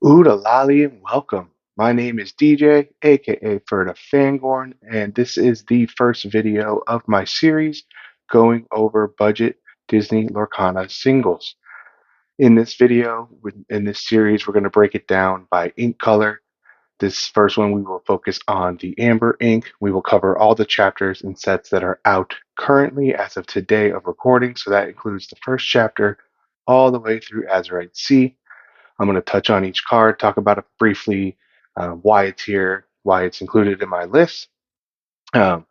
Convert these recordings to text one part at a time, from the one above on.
Oodalali and welcome. My name is DJ, aka Ferda Fangorn, and this is the first video of my series going over budget Disney Lorcana singles. In this video, in this series, we're going to break it down by ink color. This first one, we will focus on the amber ink. We will cover all the chapters and sets that are out currently as of today of recording. So that includes the first chapter all the way through Azurite Sea. I'm going to touch on each card, talk about it briefly, why it's here, why it's included in my list. Um,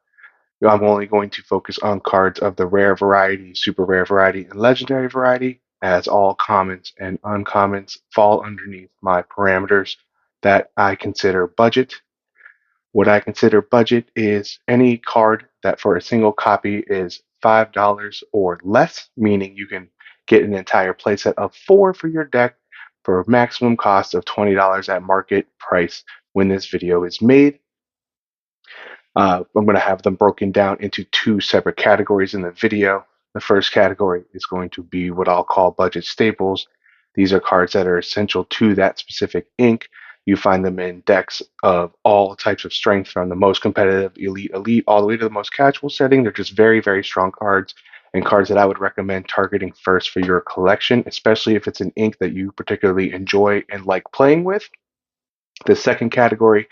I'm only going to focus on cards of the rare variety, super rare variety, and legendary variety, as all commons and uncommons fall underneath my parameters that I consider budget. What I consider budget is any card that for a single copy is $5 or less, meaning you can get an entire playset of four for your deck for a maximum cost of $20 at market price when this video is made. I'm going to have them broken down into two separate categories in the video. The first category is going to be what I'll call budget staples. These are cards that are essential to that specific ink. You find them in decks of all types of strength, from the most competitive, elite, all the way to the most casual setting. They're just very, very strong cards, and cards that I would recommend targeting first for your collection, especially if it's an ink that you particularly enjoy and like playing with. The second category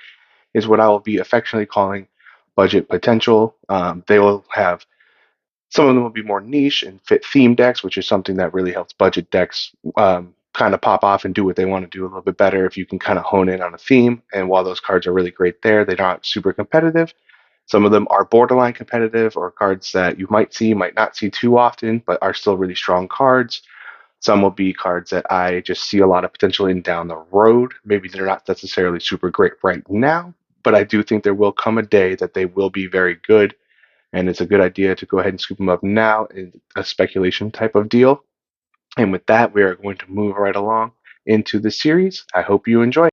is what I will be affectionately calling budget potential. They will have some of them will be more niche and fit theme decks, which is something that really helps budget decks kind of pop off and do what they want to do a little bit better if you can kind of hone in on a theme. And while those cards are really great there, they're not super competitive. Some of them are borderline competitive, or cards that you might see, might not see too often, but are still really strong cards. Some will be cards that I just see a lot of potential in down the road. Maybe they're not necessarily super great right now, but I do think there will come a day that they will be very good. And it's a good idea to go ahead and scoop them up now in a speculation type of deal. And with that, we are going to move right along into the series. I hope you enjoy.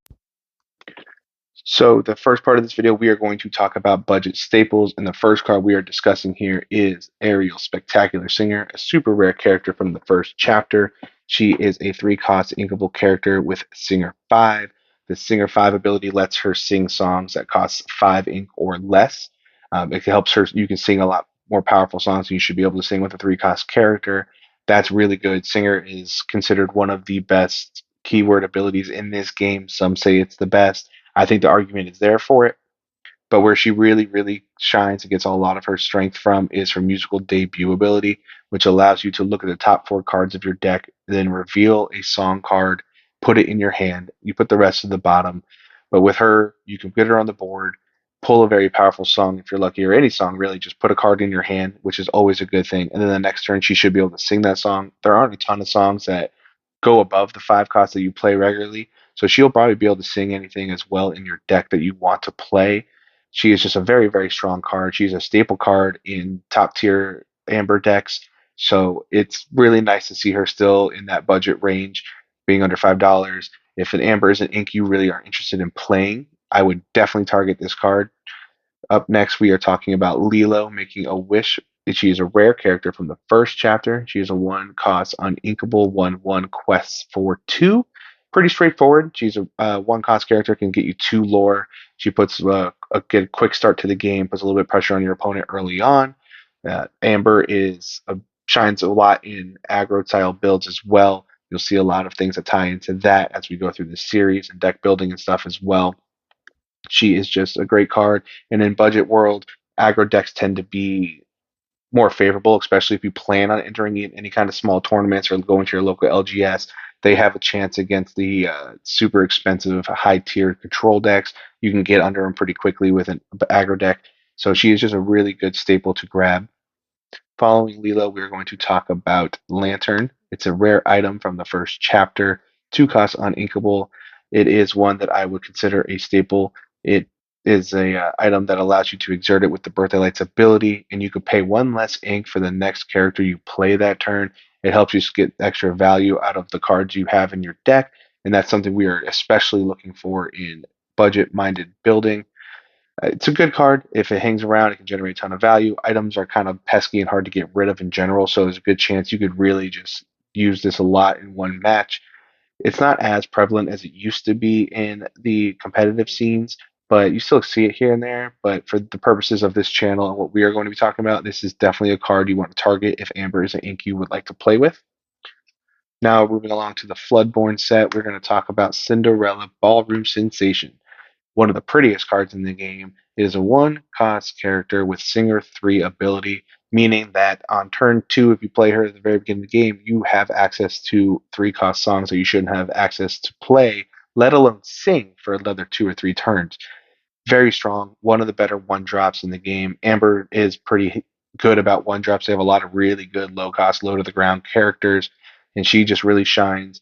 So the first part of this video, we are going to talk about budget staples, and the first card we are discussing here is Ariel, Spectacular Singer, a super rare character from the first chapter. She is a 3-cost inkable character with Singer 5. The Singer 5 ability lets her sing songs that cost 5 ink or less. It helps her, you can sing a lot more powerful songs than you should be able to sing with a 3-cost character. That's really good. Singer is considered one of the best keyword abilities in this game. Some say it's the best. I think the argument is there for it. But where she really, really shines and gets a lot of her strength from is her musical debut ability, which allows you to look at the top 4 cards of your deck, then reveal a song card, put it in your hand. You put the rest at the bottom. But with her, you can get her on the board, pull a very powerful song if you're lucky, or any song really. Just put a card in your hand, which is always a good thing. And then the next turn, she should be able to sing that song. There aren't a ton of songs that go above the 5 costs that you play regularly. So she'll probably be able to sing anything as well in your deck that you want to play. She is just a very, very strong card. She's a staple card in top tier Amber decks. So it's really nice to see her still in that budget range, being under $5. If an Amber is an ink you really are interested in playing, I would definitely target this card. Up next, we are talking about Lilo making a wish. She is a rare character from the first chapter. She is a 1-cost uninkable 1/1 quest for 2. Pretty straightforward. She's a 1-cost character, can get you 2 lore. She puts get a quick start to the game, puts a little bit of pressure on your opponent early on. Amber shines a lot in aggro style builds as well. You'll see a lot of things that tie into that as we go through this series, and deck building and stuff as well. She is just a great card. And in budget world, aggro decks tend to be more favorable, especially if you plan on entering in any kind of small tournaments or going to your local LGS. They have a chance against the super expensive high tier control decks. You can get under them pretty quickly with an aggro deck. So she is just a really good staple to grab. Following Lilo, we're going to talk about Lantern. It's a rare item from the first chapter, 2 costs uninkable. It is one that I would consider a staple. It is a item that allows you to exert it with the Birthday Lights ability, and you can pay 1 less ink for the next character you play that turn. It helps you get extra value out of the cards you have in your deck, and that's something we are especially looking for in budget-minded building. It's a good card. If it hangs around, it can generate a ton of value. Items are kind of pesky and hard to get rid of in general, so there's a good chance you could really just use this a lot in one match. It's not as prevalent as it used to be in the competitive scenes, but you still see it here and there. But for the purposes of this channel and what we are going to be talking about, this is definitely a card you want to target if Amber is an ink you would like to play with. Now, moving along to the Floodborn set, we're going to talk about Cinderella Ballroom Sensation. One of the prettiest cards in the game. It is a one cost character with Singer 3 ability, meaning that on turn 2, if you play her at the very beginning of the game, you have access to 3 cost songs that you shouldn't have access to play, let alone sing for another 2 or 3 turns. Very strong, one of the better one drops in the game. Amber is pretty good about one drops. They have a lot of really good low cost, low to the ground characters, and she just really shines.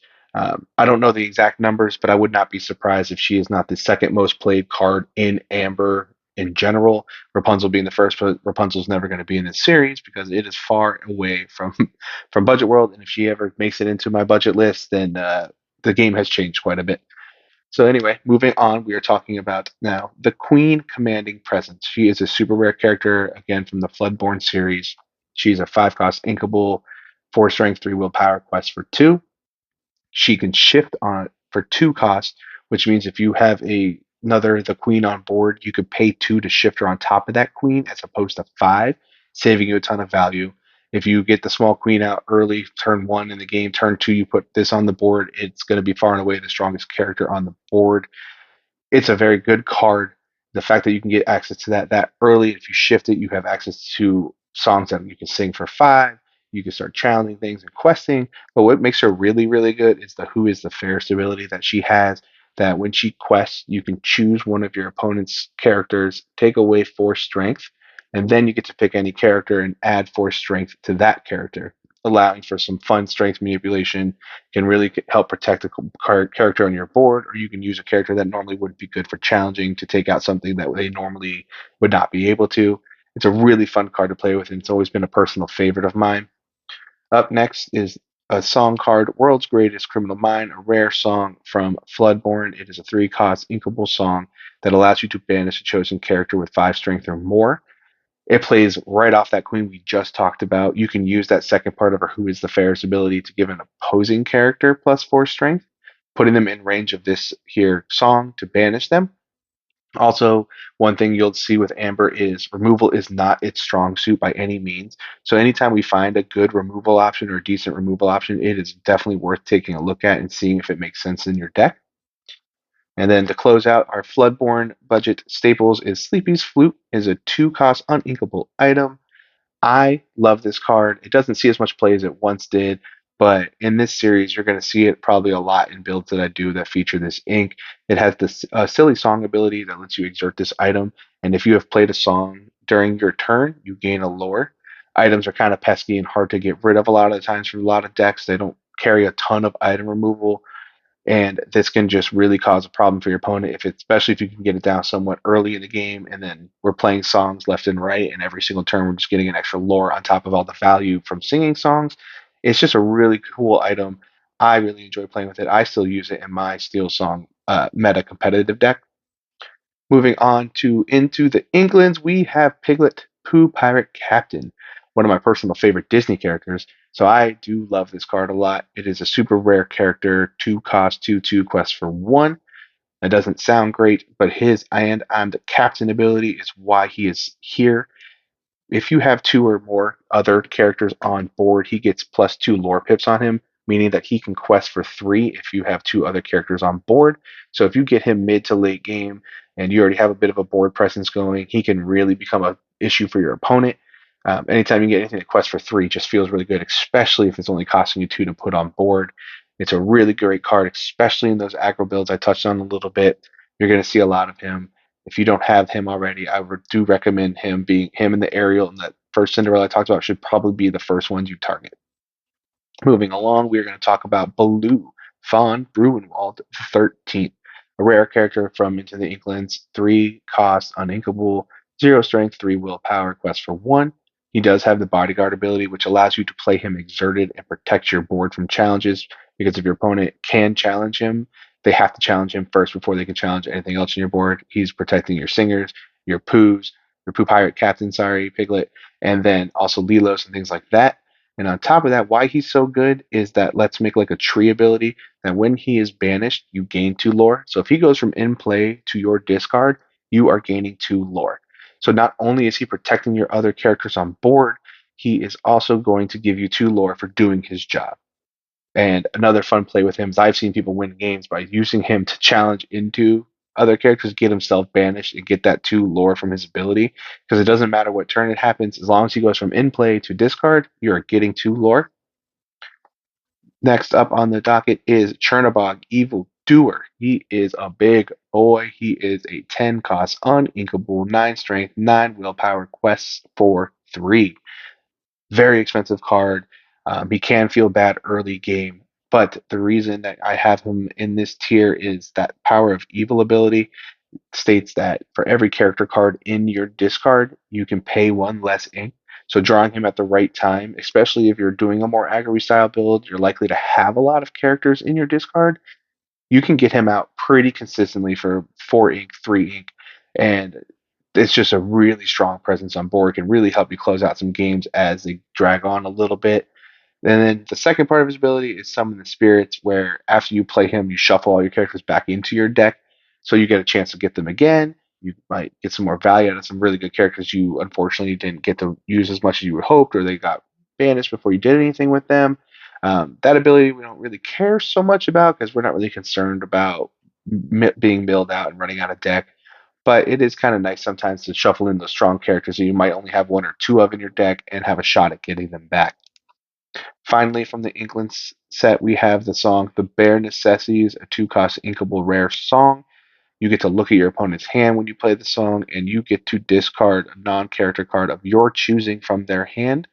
I don't know the exact numbers, but I would not be surprised if she is not the second most played card in Amber in general. Rapunzel being the first, but Rapunzel's never going to be in this series because it is far away from from Budget World. And if she ever makes it into my budget list, then the game has changed quite a bit. So anyway, moving on, we are talking about now the Queen Commanding Presence. She is a super rare character, again from the Floodborn series. She's a 5 cost inkable, 4 strength, 3 willpower quest for 2. She can shift on for 2 costs, which means if you have another the queen on board, you could pay 2 to shift her on top of that queen as opposed to 5, saving you a ton of value. If you get the small queen out early, turn 1 in the game, turn 2, you put this on the board, it's going to be far and away the strongest character on the board. It's a very good card. The fact that you can get access to that early, if you shift it, you have access to songs that you can sing for 5. You can start challenging things and questing. But what makes her really, really good is the who is the fairest ability that she has. That when she quests, you can choose one of your opponent's characters, take away 4 strength, and then you get to pick any character and add 4 strength to that character, allowing for some fun strength manipulation. Can really help protect the character on your board, or you can use a character that normally wouldn't be good for challenging to take out something that they normally would not be able to. It's a really fun card to play with, and it's always been a personal favorite of mine. Up next is a song card, World's Greatest Criminal Mind, a rare song from Floodborn. It is a 3 cost inkable song that allows you to banish a chosen character with 5 strength or more. It plays right off that queen we just talked about. You can use that second part of her Who is the Fairest ability to give an opposing character plus 4 strength, putting them in range of this here song to banish them. Also, one thing you'll see with Amber is removal is not its strong suit by any means. So anytime we find a good removal option or a decent removal option, it is definitely worth taking a look at and seeing if it makes sense in your deck. And then to close out our Floodborn budget staples is Sleepy's Flute is a 2 cost uninkable item. I love this card. It doesn't see as much play as it once did, but in this series, you're going to see it probably a lot in builds that I do that feature this ink. It has this silly song ability that lets you exert this item, and if you have played a song during your turn, you gain a lore. Items are kind of pesky and hard to get rid of a lot of the times for a lot of decks. They don't carry a ton of item removal, and this can just really cause a problem for your opponent if it, especially if you can get it down somewhat early in the game and then we're playing songs left and right and every single turn we're just getting an extra lore on top of all the value from singing songs. It's just a really cool item. I really enjoy playing with it. I still use it in my steel song meta competitive deck. Moving on to Into the Englands, we have Piglet Pooh Pirate Captain, one of my personal favorite Disney characters. So I do love this card a lot. It is a super rare character, 2 cost, 2 quest for 1. That doesn't sound great, but his and I'm the captain ability is why he is here. If you have 2 or more other characters on board, he gets +2 lore pips on him, meaning that he can quest for 3 if you have 2 other characters on board. So if you get him mid to late game and you already have a bit of a board presence going, he can really become a issue for your opponent. Anytime you get anything that quests for 3, just feels really good, especially if it's only costing you 2 to put on board. It's a really great card, especially in those aggro builds I touched on a little bit. You're going to see a lot of him. If you don't have him already, do recommend him being him and the Ariel and that first Cinderella I talked about should probably be the first ones you target. Moving along, we are going to talk about Baloo von Bruenwald the 13th, a rare character from Into the Inklands, 3 cost, uninkable, 0 strength, 3 willpower, quest for 1. He does have the bodyguard ability, which allows you to play him exerted and protect your board from challenges. Because if your opponent can challenge him, they have to challenge him first before they can challenge anything else on your board. He's protecting your singers, your poos, your poo pirate captain, sorry, piglet, and then also Lilos and things like that. And on top of that, why he's so good is that let's make like a tree ability that when he is banished, you gain 2 lore. So if he goes from in play to your discard, you are gaining 2 lore. So not only is he protecting your other characters on board, he is also going to give you 2 lore for doing his job. And another fun play with him is I've seen people win games by using him to challenge into other characters, get himself banished, and get that 2 lore from his ability. Because it doesn't matter what turn it happens, as long as he goes from in play to discard, you are getting 2 lore. Next up on the docket is Chernabog, Evil Doer. He is a big boy. He is a 10 cost, uninkable, 9 strength, 9 willpower, quests for 3. Very expensive card. He can feel bad early game, but the reason that I have him in this tier is that Power of Evil ability states that for every character card in your discard, you can pay 1 less ink. So drawing him at the right time, especially if you're doing a more aggro style build, you're likely to have a lot of characters in your discard. You can get him out pretty consistently for 4 ink, 3 ink, and it's just a really strong presence on board. Can really help you close out some games as they drag on a little bit. And then the second part of his ability is Summon the Spirits, where after you play him, you shuffle all your characters back into your deck, so you get a chance to get them again. You might get some more value out of some really good characters you unfortunately didn't get to use as much as you had hoped, or they got banished before you did anything with them. That ability we don't really care so much about because we're not really concerned about being milled out and running out of deck. But it is kind of nice sometimes to shuffle in those strong characters that you might only have 1 or 2 of in your deck and have a shot at getting them back. Finally, from the Inkland set, we have the song The Bare Necessities, a 2 cost inkable rare song. You get to look at your opponent's hand when you play the song, and you get to discard a non character card of your choosing from their hand.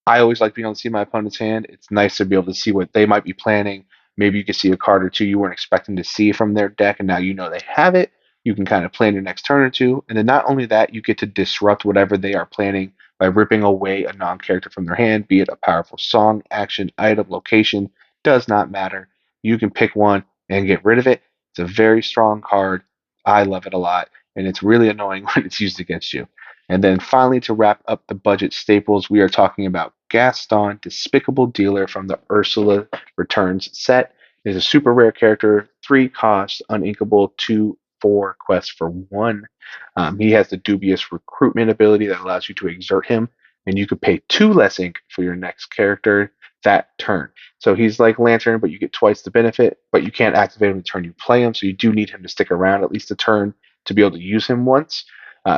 I always like being able to see my opponent's hand. It's nice to be able to see what they might be planning. Maybe you can see a card or two you weren't expecting to see from their deck, and now you know they have it. You can kind of plan your next turn or two. And then not only that, you get to disrupt whatever they are planning by ripping away a non character from their hand, be it a powerful song, action, item, location, does not matter. You can pick one and get rid of it. It's a very strong card. I love it a lot, and it's really annoying when it's used against you. And then finally, to wrap up the budget staples, we are talking about Gaston, Despicable Dealer from the Ursula Returns set. It is a super rare character, 3 cost, uninkable, 2/4 quests for 1. He has the dubious recruitment ability that allows you to exert him, and you could pay 2 less ink for your next character that turn. So he's like Lantern, but you get twice the benefit, but you can't activate him the turn you play him, so you do need him to stick around at least a turn to be able to use him once.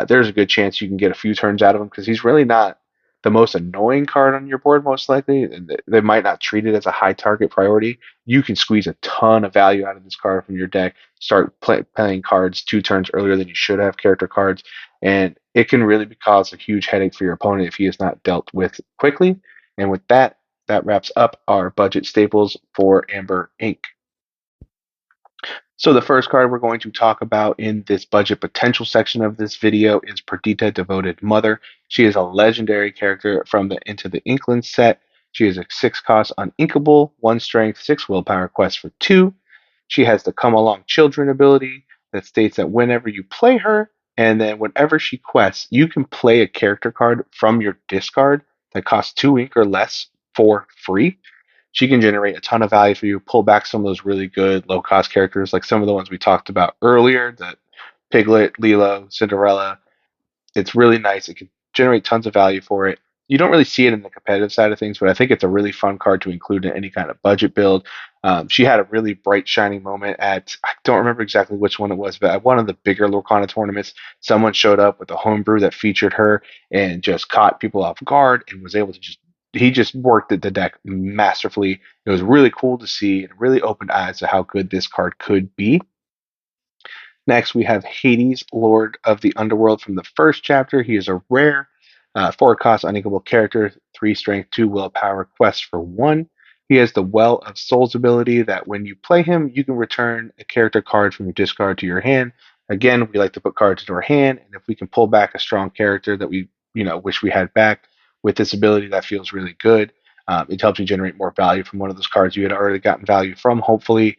There's a good chance you can get a few turns out of him because he's really not the most annoying card on your board, most likely. And they might not treat it as a high target priority. You can squeeze a ton of value out of this card from your deck, start playing cards 2 turns earlier than you should have, character cards, and it can really cause a huge headache for your opponent if he is not dealt with quickly. And with that, that wraps up our budget staples for Amber Ink. So the first card we're going to talk about in this budget potential section of this video is Perdita, Devoted Mother. She is a legendary character from the Into the Inkland set. She is a 6 cost uninkable, 1 strength, 6 willpower quest for 2. She has the Come Along Children ability that states that whenever you play her, and then whenever she quests, you can play a character card from your discard that costs 2 ink or less for free. She can generate a ton of value for you, pull back some of those really good low cost characters, like some of the ones we talked about earlier, that Piglet, Lilo, Cinderella. It's really nice. It can generate tons of value for it. You don't really see it in the competitive side of things, but I think it's a really fun card to include in any kind of budget build. She had a really bright, shining moment at, I don't remember exactly which one it was, but at one of the bigger Lorcana tournaments, someone showed up with a homebrew that featured her and just caught people off guard and was able to he just worked at the deck masterfully. It was really cool to see and really opened eyes to how good this card could be. Next, we have Hades, Lord of the Underworld from the first chapter. He is a rare 4 cost uninkable character, 3 strength, 2 willpower, quest for 1. He has the Well of Souls ability that when you play him, you can return a character card from your discard to your hand. Again, we like to put cards into our hand, and if we can pull back a strong character that we wish we had back with this ability, that feels really good. It helps you generate more value from one of those cards you had already gotten value from, hopefully.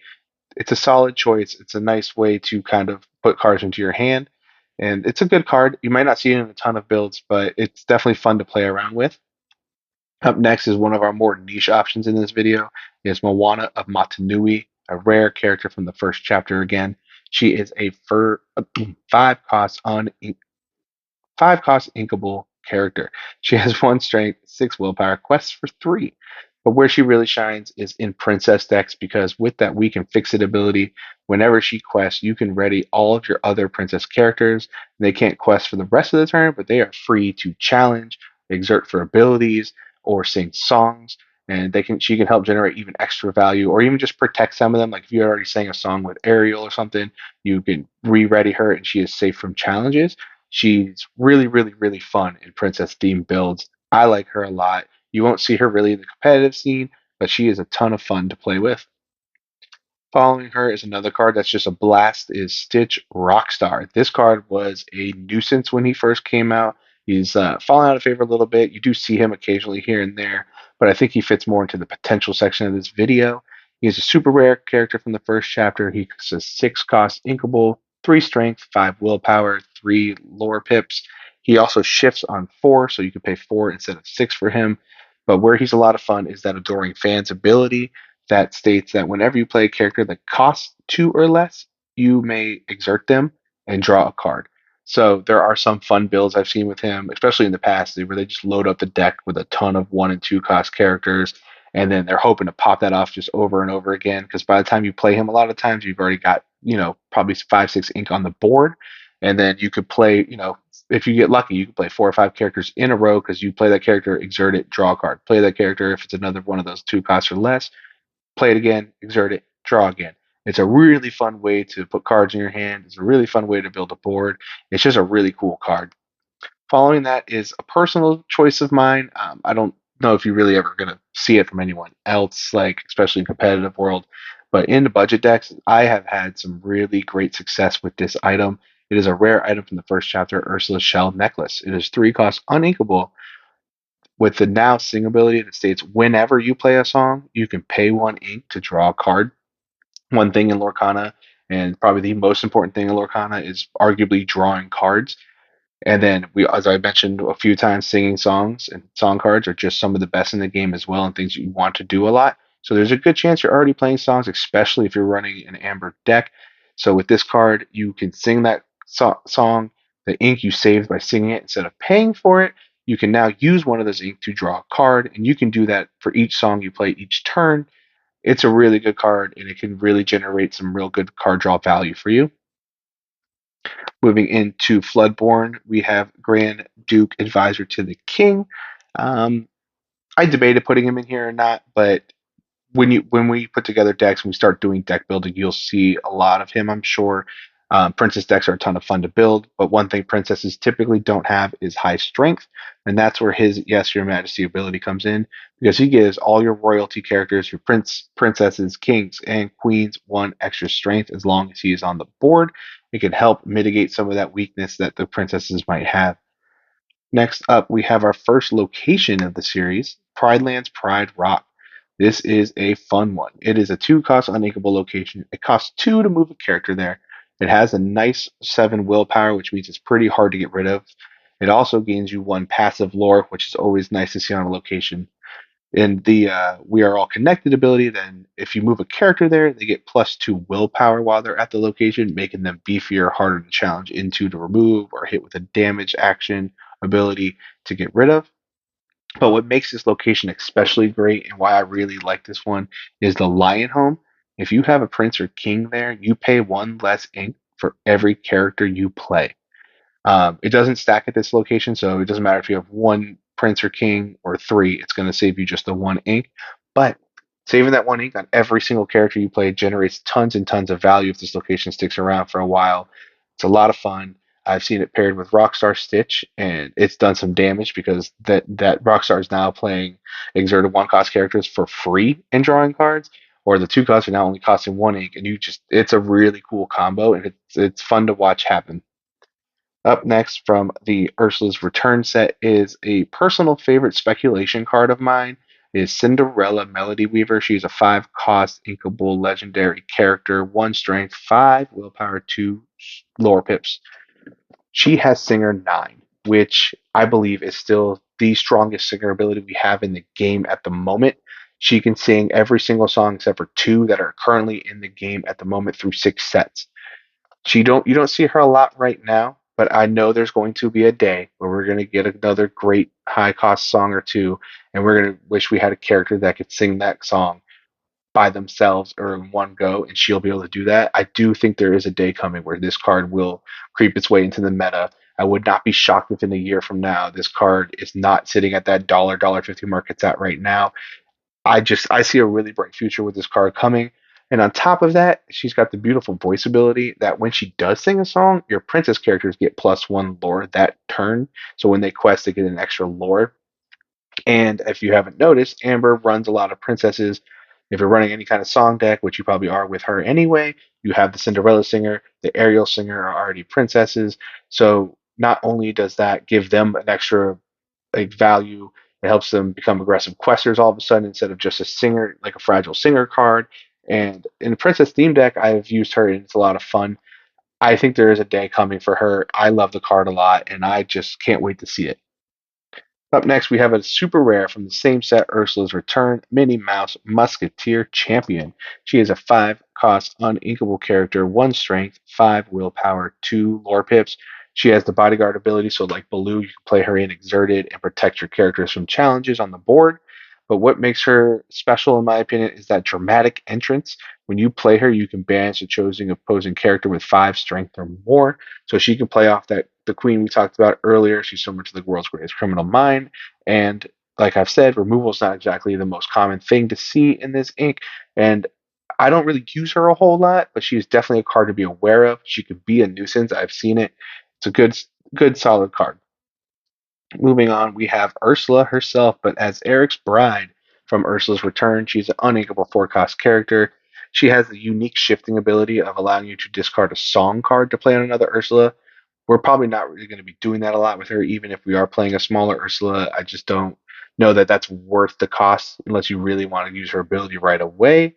It's a solid choice. It's a nice way to kind of put cards into your hand. And it's a good card. You might not see it in a ton of builds, but it's definitely fun to play around with. Up next is one of our more niche options in this video. Is Moana of Motunui, a rare character from the first chapter again. She is a 5 cost 5 cost inkable character. She has 1 strength, 6 willpower, quests for 3. But where she really shines is in princess decks because with that weak and fix it ability, whenever she quests, you can ready all of your other princess characters. They can't quest for the rest of the turn, but they are free to challenge, exert for abilities, or sing songs. And she can help generate even extra value or even just protect some of them. Like if you already sang a song with Ariel or something, you can re-ready her and she is safe from challenges. She's really, really, really fun in princess themed builds. I like her a lot. You won't see her really in the competitive scene, but she is a ton of fun to play with. Following her is another card that's just a blast is Stitch Rockstar. This card was a nuisance when he first came out. He's fallen out of favor a little bit. You do see him occasionally here and there, but I think he fits more into the potential section of this video. He is a super rare character from the first chapter. He's a 6 cost inkable, 3 strength, 5 willpower, 3 lore pips. He also shifts on 4, so you can pay 4 instead of 6 for him. But where he's a lot of fun is that Adoring Fans ability that states that whenever you play a character that costs 2 or less, you may exert them and draw a card. So there are some fun builds I've seen with him, especially in the past, where they just load up the deck with a ton of 1 and 2 cost characters, and then they're hoping to pop that off just over and over again. Because by the time you play him, a lot of times you've already got probably 5 6 ink on the board, and then you could play if you get lucky, you can play 4 or 5 characters in a row because you play that character, exert it, draw a card. Play that character if it's another one of those 2 costs or less, play it again, exert it, draw again. It's a really fun way to put cards in your hand. It's a really fun way to build a board. It's just a really cool card. Following that is a personal choice of mine. I don't know if you're really ever going to see it from anyone else, like especially in competitive world. But in the budget decks, I have had some really great success with this item. It is a rare item from the first chapter, Ursula's Shell Necklace. It is 3 costs uninkable with the now sing ability that states whenever you play a song, you can pay 1 ink to draw a card. One thing in Lorcana, and probably the most important thing in Lorcana, is arguably drawing cards. And then as I mentioned a few times, singing songs and song cards are just some of the best in the game as well, and things you want to do a lot. So there's a good chance you're already playing songs, especially if you're running an amber deck. So with this card, you can sing that song, the ink you saved by singing it instead of paying for it. You can now use one of those ink to draw a card, and you can do that for each song you play each turn. It's a really good card, and it can really generate some real good card draw value for you. Moving into Floodborn, we have Grand Duke Advisor to the King. Um, I debated putting him in here or not, but when we put together decks and we start doing deck building, you'll see a lot of him, I'm sure. Princess decks are a ton of fun to build, but one thing princesses typically don't have is high strength, and that's where his Yes, Your Majesty ability comes in because he gives all your royalty characters, your princesses, kings, and queens 1 extra strength as long as he is on the board. It can help mitigate some of that weakness that the princesses might have. Next up, we have our first location of the series, Prideland's Pride Rock. This is a fun one. It is a 2 cost uninkable location. It costs 2 to move a character there. It has a nice 7 willpower, which means it's pretty hard to get rid of. It also gains you 1 passive lore, which is always nice to see on a location. In the We Are All Connected ability, then if you move a character there, they get +2 willpower while they're at the location, making them beefier, harder to challenge into to remove or hit with a damage action ability to get rid of. But what makes this location especially great and why I really like this one is the Lion Home. If you have a prince or king there, you pay 1 less ink for every character you play. It doesn't stack at this location, so it doesn't matter if you have 1 prince or king or 3. It's going to save you just the 1 ink. But saving that 1 ink on every single character you play generates tons and tons of value if this location sticks around for a while. It's a lot of fun. I've seen it paired with Rockstar Stitch, and it's done some damage because that Rockstar is now playing exerted 1 cost characters for free and drawing cards, or the 2 costs are now only costing 1 ink, and it's a really cool combo, and it's fun to watch happen. Up next from the Ursula's Return set is a personal favorite speculation card of mine is Cinderella Melody Weaver. She's a 5 cost inkable legendary character, 1 strength, 5 willpower, 2 lore pips. She has Singer 9, which I believe is still the strongest singer ability we have in the game at the moment. She can sing every single song except for two that are currently in the game at the moment through 6 sets. You don't see her a lot right now, but I know there's going to be a day where we're going to get another great high cost song or two, and we're going to wish we had a character that could sing that song by themselves or in one go, and she'll be able to do that. I do think there is a day coming where this card will creep its way into the meta. I would not be shocked if in a year from now this card is not sitting at that dollar fifty mark it's at right now. I see a really bright future with this card coming. And on top of that, she's got the beautiful voice ability that when she does sing a song, your princess characters get +1 lore that turn. So when they quest, they get an extra lore. And if you haven't noticed, Amber runs a lot of princesses. If you're running any kind of song deck, which you probably are with her anyway, you have the Cinderella singer, the Ariel singer are already princesses. So not only does that give them an extra like value, it helps them become aggressive questers all of a sudden instead of just a singer, like a fragile singer card. And in the Princess theme deck, I've used her and it's a lot of fun. I think there is a day coming for her. I love the card a lot, and I just can't wait to see it. Up next, we have a super rare from the same set, Ursula's Return, Minnie Mouse Musketeer Champion. She is a 5 cost uninkable character, 1 strength, 5 willpower, 2 lore pips. She has the bodyguard ability, so like Baloo, you can play her in exerted and protect your characters from challenges on the board. But what makes her special, in my opinion, is that dramatic entrance. When you play her, you can banish a chosen opposing character with 5 strength or more. So she can play off that the queen we talked about earlier. She's similar to the world's greatest criminal mind. And like I've said, removal is not exactly the most common thing to see in this ink. And I don't really use her a whole lot, but she's definitely a card to be aware of. She could be a nuisance. I've seen it. It's a good solid card. Moving on, we have Ursula herself, but as Eric's bride from Ursula's Return. She's an uninkable 4 cost character. She has the unique shifting ability of allowing you to discard a song card to play on another Ursula. We're probably not really going to be doing that a lot with her, even if we are playing a smaller Ursula. I just don't know that that's worth the cost unless you really want to use her ability right away,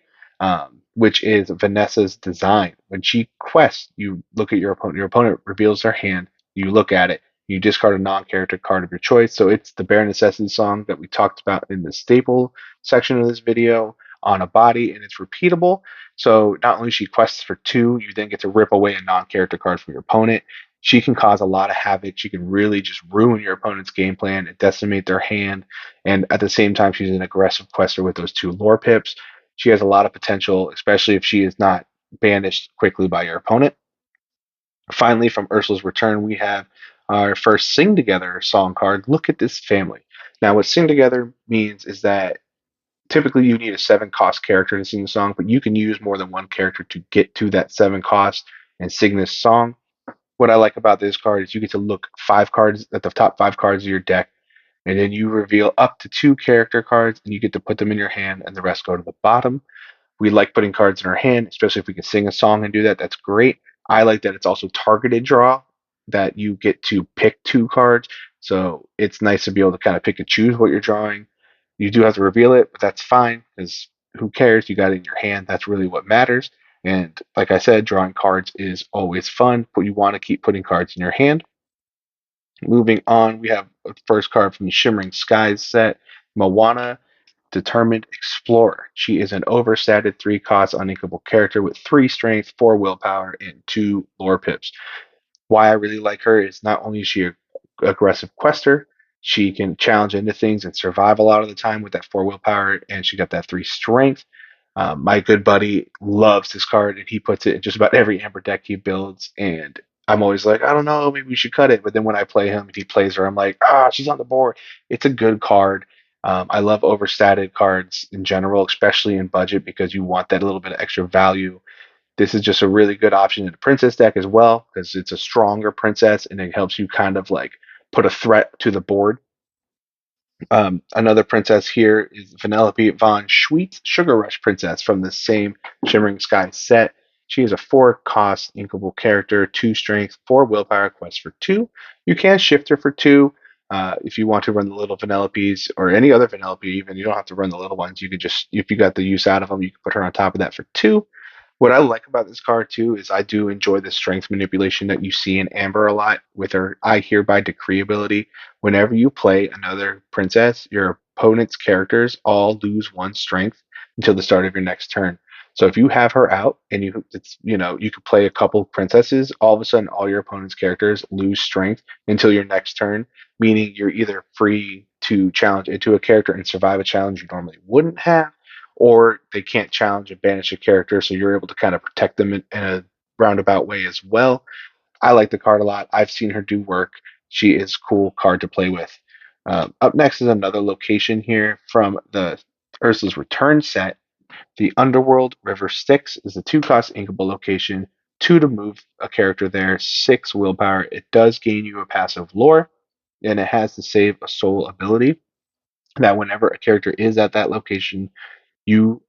which is Vanessa's design. When she quests, you look at your opponent. Your opponent reveals their hand. You look at it. You discard a non-character card of your choice. So it's the Bare Necessity song that we talked about in the staple section of this video on a body, and it's repeatable. So not only she quests for 2, you then get to rip away a non-character card from your opponent. She can cause a lot of havoc. She can really just ruin your opponent's game plan and decimate their hand. And at the same time, she's an aggressive quester with those 2 lore pips. She has a lot of potential, especially if she is not banished quickly by your opponent. Finally, from Ursula's Return, we have our first Sing Together song card, Look at This Family. Now, what Sing Together means is that typically you need a 7 cost character to sing the song, but you can use more than one character to get to that 7 cost and sing this song. What I like about this card is you get to look 5 cards at the top 5 cards of your deck, and then you reveal up to 2 character cards, and you get to put them in your hand, and the rest go to the bottom. We like putting cards in our hand, especially if we can sing a song and do that. That's great. I like that it's also targeted draw, that you get to pick 2 cards. So it's nice to be able to kind of pick and choose what you're drawing. You do have to reveal it, but that's fine because who cares? You got it in your hand. That's really what matters. And like I said, drawing cards is always fun, but you want to keep putting cards in your hand. Moving on, we have a first card from the Shimmering Skies set, Moana, Determined Explorer. She is an overstated 3 cost uninkable character with 3 strength, 4 willpower, and 2 lore pips. Why I really like her is not only is she an aggressive quester, she can challenge into things and survive a lot of the time with that 4 willpower, and she got that 3 strength. My good buddy loves this card, and he puts it in just about every Amber deck he builds. And I'm always like, I don't know, maybe we should cut it. But then when I play him and he plays her, I'm like, she's on the board. It's a good card. I love overstated cards in general, especially in budget, because you want that little bit of extra value. This is just a really good option in the princess deck as well, because it's a stronger princess and it helps you kind of like put a threat to the board. Another princess here is Vanellope von Schweet's Sugar Rush Princess from the same Shimmering Sky set. She is a 4 cost inkable character, 2 strength, 4 willpower, quest for 2. You can shift her for 2 if you want to run the little Vanellopes or any other Vanellope even. You don't have to run the little ones. You could just, if you got the use out of them, you can put her on top of that for 2. What I like about this card too is I do enjoy the strength manipulation that you see in Amber a lot with her I hereby decree ability. Whenever you play another princess, your opponent's characters all lose one strength until the start of your next turn. So if you have her out and you could play a couple princesses, all of a sudden all your opponent's characters lose strength until your next turn, meaning you're either free to challenge into a character and survive a challenge you normally wouldn't have, or they can't challenge and banish a character, so you're able to kind of protect them in a roundabout way as well. I like the card a lot. I've seen her do work. She is a cool card to play with. Up next is another location here from the Ursa's Return set. The Underworld River Styx is a 2-cost inkable location. 2 to move a character there, 6 willpower. It does gain you a passive lore, and it has the Save a Soul ability. That whenever a character is at that location, you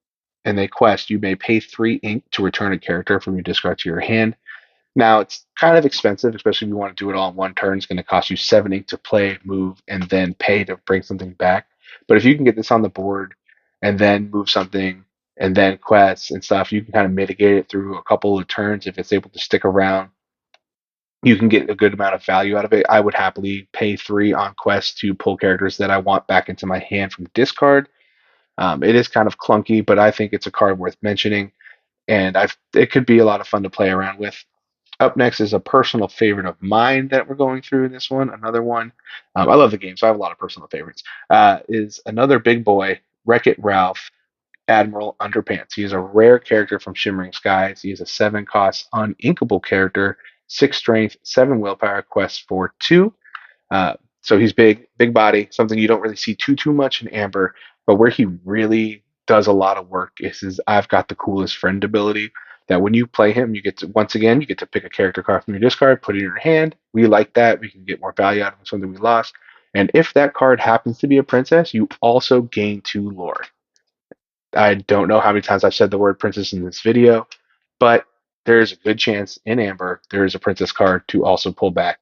in a quest, you may pay 3 ink to return a character from your discard to your hand. Now, it's kind of expensive, especially if you want to do it all in one turn. It's going to cost you 7 ink to play, move, and then pay to bring something back. But if you can get this on the board and then move something and then quests and stuff, you can kind of mitigate it through a couple of turns. If it's able to stick around, you can get a good amount of value out of it. I would happily pay 3 on quests to pull characters that I want back into my hand from discard. It is kind of clunky, but I think it's a card worth mentioning, and it could be a lot of fun to play around with. Up next is a personal favorite of mine that we're going through in this one. Another one. I love the game, so I have a lot of personal favorites. Is another big boy, Wreck-It Ralph, Admiral Underpants. He is a rare character from Shimmering Skies. He is a 7-cost uninkable character, 6 strength, 7 willpower, quest for 2. Uh, so he's big, big body, something you don't really see too much in Amber. But where he really does a lot of work is his I've got the coolest friend ability. That when you play him, you get to pick a character card from your discard, put it in your hand. We like that. We can get more value out of something we lost. And if that card happens to be a princess, you also gain 2 lore. I don't know how many times I've said the word princess in this video, but there's a good chance in Amber there is a princess card to also pull back,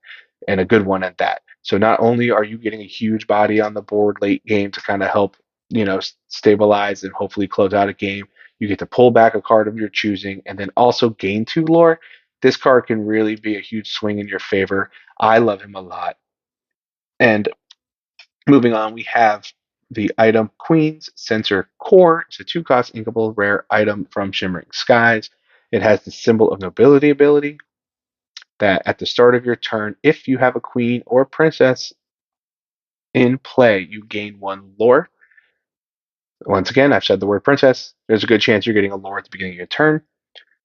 and a good one at that. So not only are you getting a huge body on the board late game to kind of help, stabilize and hopefully close out a game, you get to pull back a card of your choosing and then also gain 2 lore. This card can really be a huge swing in your favor. I love him a lot. And moving on, we have the item Queen's Sensor Core. It's a 2-cost inkable rare item from Shimmering Skies. It has the Symbol of Nobility ability that at the start of your turn, if you have a queen or princess in play, you gain 1 lore. Once again, I've said the word princess. There's a good chance you're getting a lore at the beginning of your turn.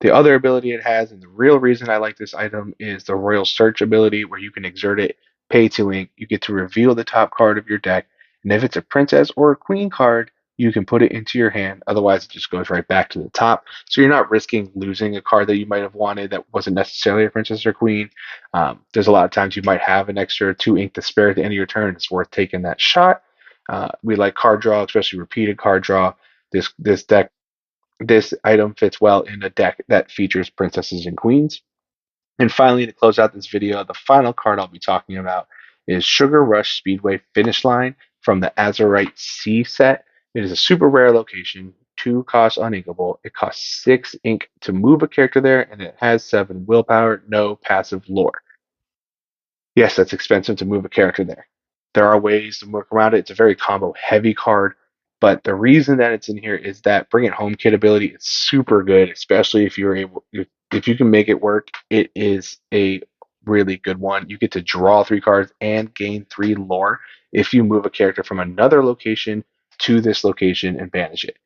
The other ability it has, and the real reason I like this item, is the Royal Search ability, where you can exert it, pay 2 ink, you get to reveal the top card of your deck, and if it's a princess or a queen card, you can put it into your hand. Otherwise, it just goes right back to the top. So you're not risking losing a card that you might have wanted that wasn't necessarily a princess or queen. There's a lot of times you might have an extra 2 ink to spare at the end of your turn. It's worth taking that shot. We like card draw, especially repeated card draw. This item fits well in a deck that features princesses and queens. And finally, to close out this video, the final card I'll be talking about is Sugar Rush Speedway Finish Line from the Azurite Sea set. It is a super rare location, 2 costs uninkable. It costs 6 ink to move a character there, and it has 7 willpower, no passive lore. Yes, that's expensive to move a character there. There are ways to work around it. It's a very combo heavy card, but the reason that it's in here is that Bring It Home kit ability is super good, especially if you can make it work. It is a really good one. You get to draw 3 cards and gain 3 lore if you move a character from another location to this location and banish it.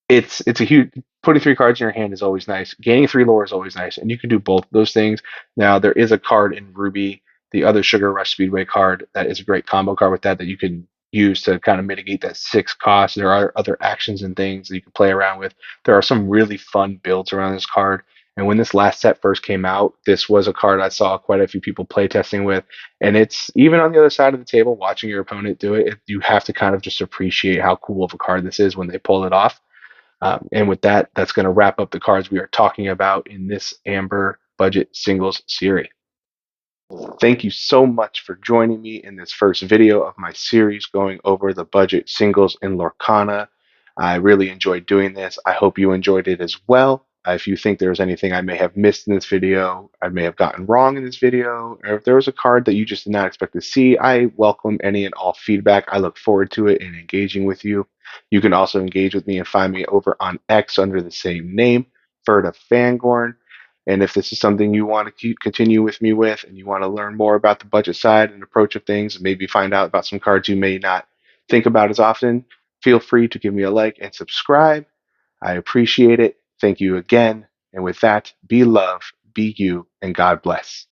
It's a huge putting 3 cards in your hand is always nice. Gaining 3 lore is always nice, and you can do both of those things. Now there is a card in Ruby, the other Sugar Rush Speedway card, that is a great combo card with that you can use to kind of mitigate that 6 cost. There are other actions and things that you can play around with. There are some really fun builds around this card. And when this last set first came out, this was a card I saw quite a few people play testing with. And it's even on the other side of the table, watching your opponent do it, you have to kind of just appreciate how cool of a card this is when they pull it off. And with that, that's going to wrap up the cards we are talking about in this Amber Budget Singles series. Thank you so much for joining me in this first video of my series going over the budget singles in Lorcana. I really enjoyed doing this. I hope you enjoyed it as well. If you think there's anything I may have missed in this video, I may have gotten wrong in this video, or if there was a card that you just did not expect to see, I welcome any and all feedback. I look forward to it and engaging with you. You can also engage with me and find me over on X under the same name, Ferda Fangorn. And if this is something you want to continue with me with, and you want to learn more about the budget side and approach of things, maybe find out about some cards you may not think about as often, feel free to give me a like and subscribe. I appreciate it. Thank you again. And with that, be love, be you, and God bless.